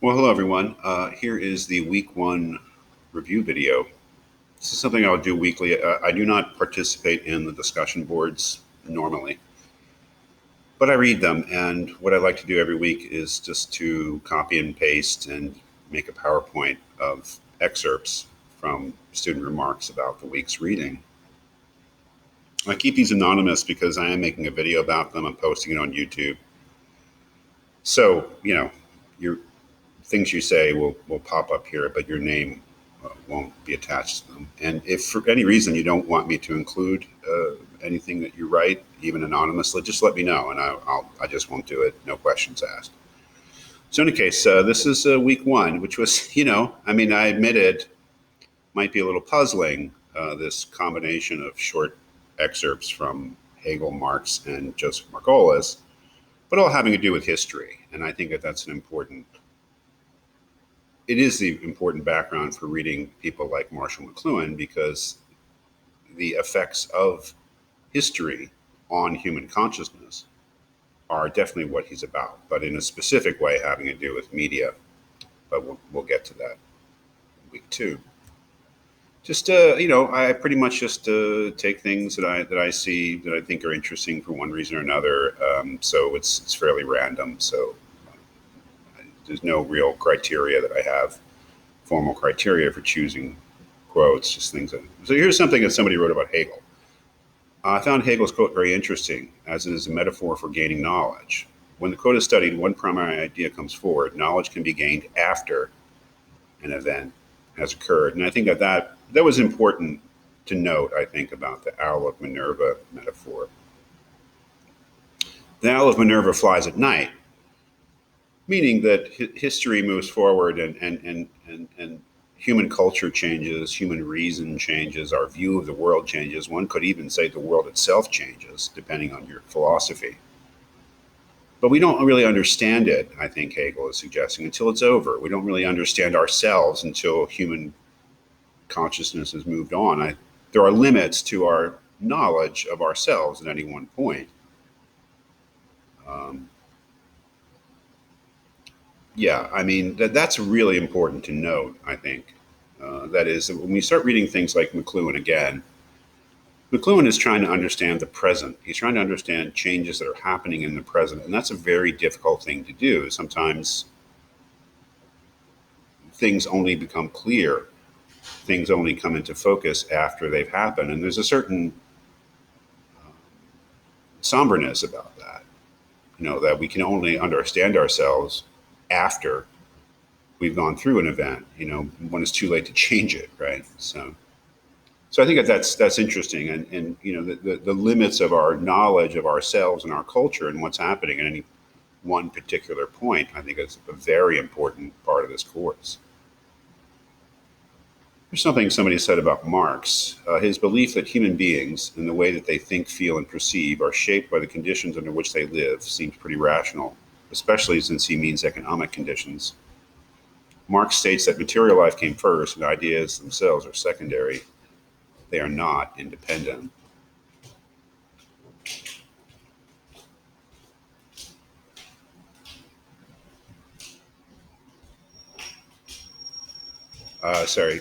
Well, hello everyone. Here is the week one review video. This is something I'll do weekly. I do not participate in the discussion boards normally, but I read them. And what I like to do every week is just to copy and paste and make a PowerPoint of excerpts from student remarks about the week's reading. I keep these anonymous because I am making a video about them. I'm posting it on YouTube. So, your things you say will pop up here, but your name won't be attached to them. And if for any reason you don't want me to include anything that you write, even anonymously, just let me know, and I just won't do it. No questions asked. So in any case, this is week one, which was, I admitted might be a little puzzling. This combination of short excerpts from Hegel, Marx, and Joseph Margolis, but all having to do with history. And I think that that's it is the important background for reading people like Marshall McLuhan, because the effects of history on human consciousness are definitely what he's about, but in a specific way having to do with media. But we'll get to that week two. Just I pretty much just take things that I see that I think are interesting for one reason or another. So it's fairly random. So there's no real criteria that I have, formal criteria for choosing quotes, just things. So here's something that somebody wrote about Hegel. I found Hegel's quote very interesting, as it is a metaphor for gaining knowledge. When the quote is studied, one primary idea comes forward. Knowledge can be gained after an event has occurred. And I think that was important to note, I think, about the owl of Minerva metaphor. The owl of Minerva flies at night, meaning that history moves forward and human culture changes, human reason changes, our view of the world changes. One could even say the world itself changes, depending on your philosophy. But we don't really understand it, I think Hegel is suggesting, until it's over. We don't really understand ourselves until human consciousness has moved on. There are limits to our knowledge of ourselves at any one point. That's really important to note, I think. That is, when we start reading things like McLuhan again, McLuhan is trying to understand the present. He's trying to understand changes that are happening in the present, and that's a very difficult thing to do. Sometimes things only become clear, things only come into focus after they've happened, and there's a certain somberness about that. That we can only understand ourselves after we've gone through an event, when it's too late to change it, right? So I think that's interesting, and the limits of our knowledge of ourselves and our culture and what's happening at any one particular point, I think is a very important part of this course. There's something somebody said about Marx. His belief that human beings, in the way that they think, feel, and perceive, are shaped by the conditions under which they live seems pretty rational, especially since he means economic conditions. Marx states that material life came first and ideas themselves are secondary. They are not independent. Sorry.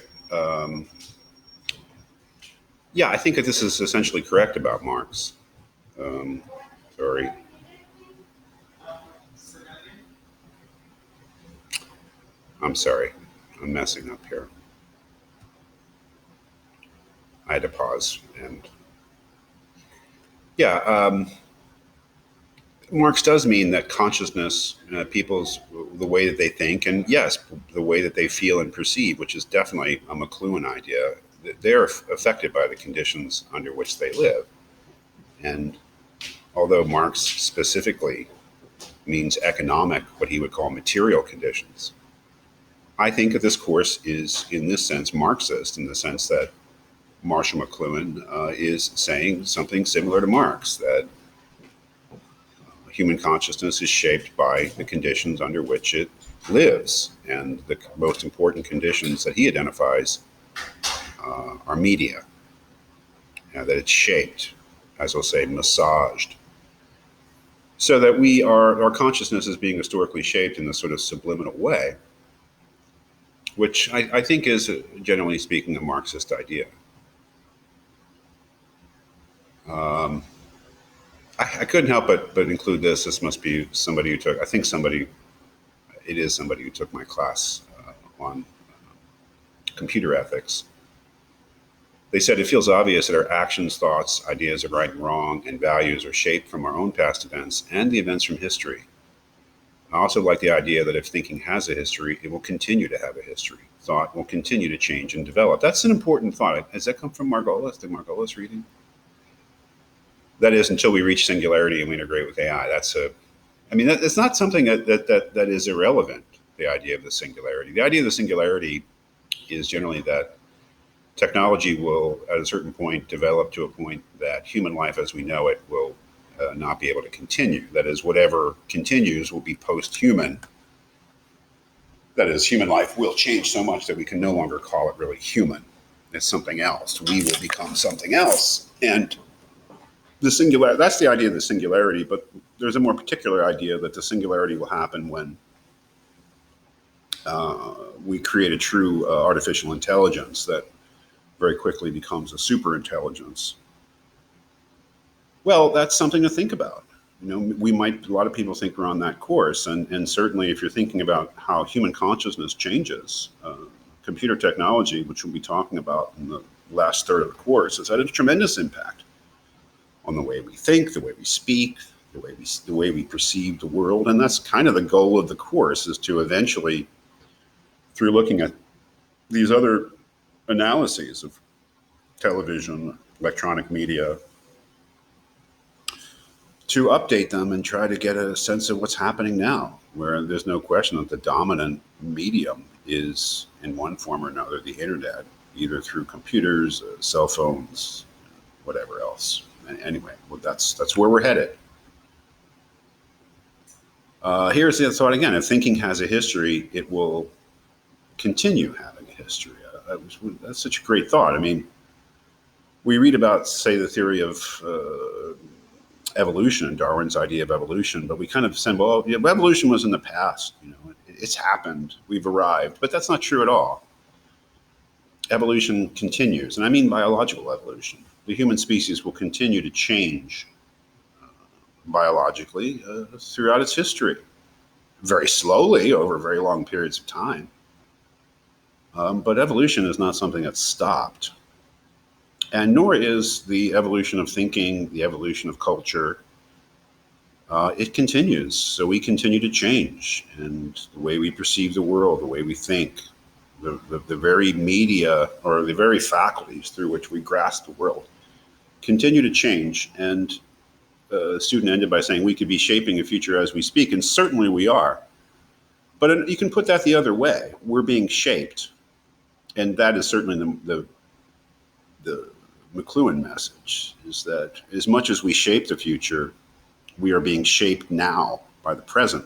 Yeah, I think that this is essentially correct about Marx. Sorry. I'm sorry. I'm messing up here. I had to pause. And yeah, Marx does mean that consciousness, the way that they think, and yes, the way that they feel and perceive, which is definitely a McLuhan idea, they're affected by the conditions under which they live. And although Marx specifically means economic, what he would call material conditions, I think that this course is, in this sense, Marxist, in the sense that Marshall McLuhan is saying something similar to Marx, that human consciousness is shaped by the conditions under which it lives. And the most important conditions that he identifies are media, that it's shaped, as I'll say, massaged So that our consciousness is being historically shaped in this sort of subliminal way, which I think is, generally speaking, a Marxist idea. Um, I couldn't help but include this. This must be somebody who took, I think somebody, it is somebody who took my class on computer ethics. They said it feels obvious that our actions, thoughts, ideas of right and wrong, and values are shaped from our own past events and the events from history. I also like the idea that if thinking has a history, it will continue to have a history. Thought will continue to change and develop. That's an important thought. Does that come from Margolis, the Margolis reading? That is, until we reach singularity and we integrate with AI. It's not something that is irrelevant, the idea of the singularity. The idea of the singularity is generally that technology will, at a certain point, develop to a point that human life as we know it will not be able to continue. That is, whatever continues will be post-human. That is, human life will change so much that we can no longer call it really human. It's something else. We will become something else. And the singularity, that's the idea of the singularity, but there's a more particular idea that the singularity will happen when we create a true artificial intelligence that very quickly becomes a super intelligence. Well, that's something to think about. A lot of people think we're on that course. And certainly if you're thinking about how human consciousness changes, computer technology, which we'll be talking about in the last third of the course, has had a tremendous impact on the way we think, the way we speak, the way we perceive the world. And that's kind of the goal of the course, is to eventually, through looking at these other analyses of television, electronic media, to update them and try to get a sense of what's happening now, where there's no question that the dominant medium is, in one form or another, the internet, either through computers, cell phones, whatever else. Anyway, well, that's where we're headed. Here's the thought again: if thinking has a history, it will continue having a history. That's such a great thought. I mean, we read about, say, the theory of evolution, Darwin's idea of evolution, but we kind of said, well, yeah, evolution was in the past. It's happened. We've arrived, but that's not true at all. Evolution continues, and I mean biological evolution. The human species will continue to change biologically throughout its history, very slowly over very long periods of time. But evolution is not something that's stopped. And nor is the evolution of thinking, the evolution of culture. It continues. So we continue to change. And the way we perceive the world, the way we think, the very media or the very faculties through which we grasp the world continue to change. And the student ended by saying we could be shaping a future as we speak. And certainly we are. But you can put that the other way. We're being shaped. And that is certainly the McLuhan message, is that as much as we shape the future, we are being shaped now by the present.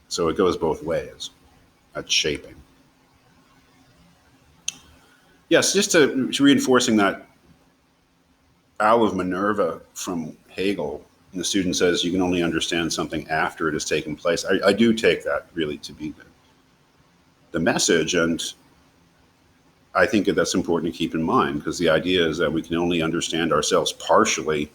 So it goes both ways. That's shaping. Yes, just to reinforcing that owl of Minerva from Hegel, and the student says you can only understand something after it has taken place. I do take that really to be the message, and I think that's important to keep in mind, because the idea is that we can only understand ourselves partially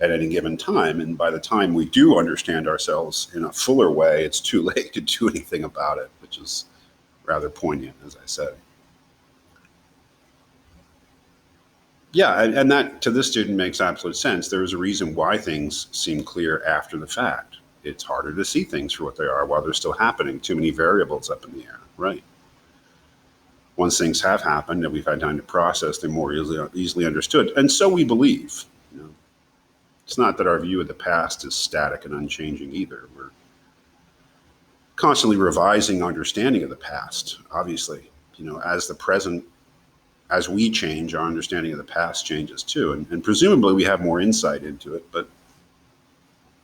at any given time. And by the time we do understand ourselves in a fuller way, it's too late to do anything about it, which is rather poignant, as I said. Yeah, and that to this student makes absolute sense. There is a reason why things seem clear after the fact. It's harder to see things for what they are while they're still happening. Too many variables up in the air, right? Once things have happened and we've had time to process, they're more easily understood. And so we believe. It's not that our view of the past is static and unchanging either. We're constantly revising our understanding of the past, obviously. As the present, as we change, our understanding of the past changes too. And presumably we have more insight into it, but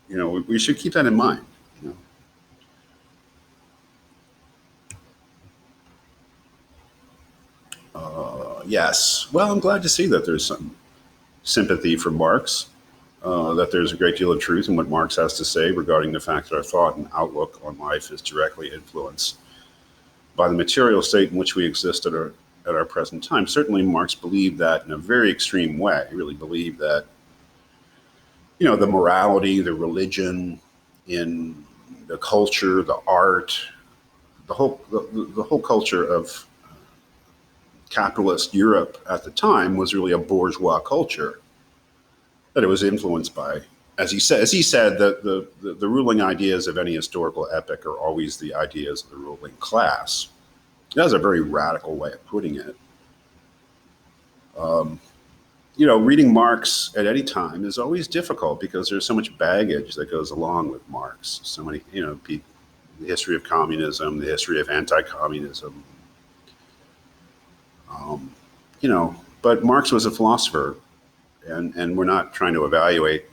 we should keep that in mind. Yes. Well, I'm glad to see that there's some sympathy for Marx. that there's a great deal of truth in what Marx has to say regarding the fact that our thought and outlook on life is directly influenced by the material state in which we exist at our present time. Certainly, Marx believed that in a very extreme way. He really believed that, the morality, the religion, in the culture, the art, the whole culture of capitalist Europe at the time was really a bourgeois culture, that it was influenced by, as he said, the ruling ideas of any historical epoch are always the ideas of the ruling class. That's a very radical way of putting it. Um, Reading Marx at any time is always difficult because there's so much baggage that goes along with Marx. So many, the history of communism, the history of anti-communism. Um, but Marx was a philosopher, and we're not trying to evaluate,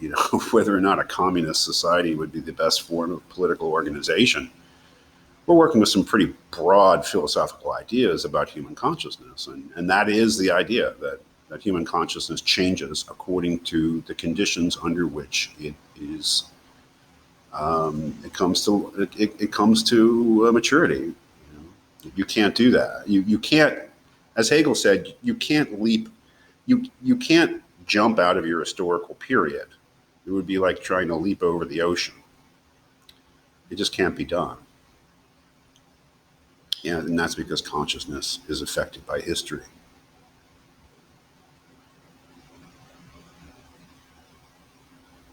whether or not a communist society would be the best form of political organization. We're working with some pretty broad philosophical ideas about human consciousness, and that is the idea that human consciousness changes according to the conditions under which it comes to maturity. You can't do that. You can't, as Hegel said, you can't leap. You can't jump out of your historical period. It would be like trying to leap over the ocean. It just can't be done. And that's because consciousness is affected by history.